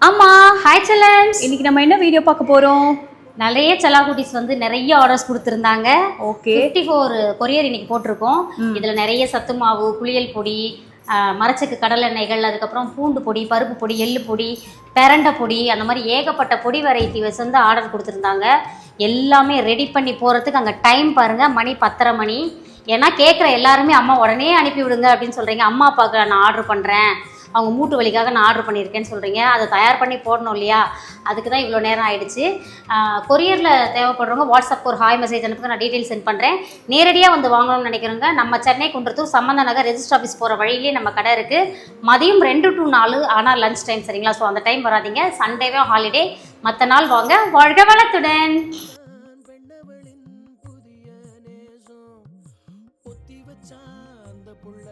ஆமா, ஹாய் செல்லம்ஸ். இன்னைக்கு நம்ம என்ன வீடியோ பார்க்க போறோம்? நிறைய செல்லா குட்டீஸ் வந்து நிறைய ஆர்டர்ஸ் கொடுத்துருந்தாங்க. ஓகே. 54 கொரியர் இன்னைக்கு போட்டிருக்கோம். இதில் நிறைய சத்து மாவு, புளியல் பொடி, மரச்சக்கு கடலெண்ணெய்கள், அதுக்கப்புறம் பூண்டு பொடி, பருப்பு பொடி, எள்ளு பொடி, பெரண்டை பொடி, அந்த மாதிரி ஏகப்பட்ட பொடி வெரைட்டி வந்து ஆர்டர் கொடுத்துருந்தாங்க. எல்லாமே ரெடி பண்ணி போகிறதுக்கு அங்கே டைம் பாருங்கள், மணி 10:30 மணி. ஏன்னா கேட்குற எல்லாருமே அம்மா உடனே அனுப்பி விடுங்க அப்படின்னு சொல்கிறீங்க. அம்மா அப்பாவுக்கு நான் ஆர்டர் பண்ணுறேன், அவங்க மூட்டு வலிக்காக நான் ஆர்டர் பண்ணியிருக்கேன்னு சொல்கிறீங்க. அதை தயார் பண்ணி போடணும் இல்லையா, அதுக்கு தான் இவ்வளோ நேரம் ஆகிடுச்சு. கொரியரில் தேவைப்படுறவங்க வாட்ஸ்அப் ஒரு ஹாய் மெசேஜ் அனுப்புங்க, நான் டீட்டெயில் சென்ட் பண்ணுறேன். நேரடியாக வந்து வாங்கணும்னு நினைக்கிறவங்க நம்ம சென்னை குன்றத்தூர் சம்பந்த நகர் ரெஜிஸ்டர் ஆஃபீஸ் போகிற வழியிலே நம்ம கடை இருக்குது. மதியம் 2 to 4 ஆனால் லஞ்ச் டைம், சரிங்களா? ஸோ அந்த டைம் வராதிங்க, சண்டேவே ஹாலிடே. மற்ற நாள் வாங்க. வாழ்க வளத்துடன். புதிய நேசம் ஒத்தி வச்சா அந்த புள்ள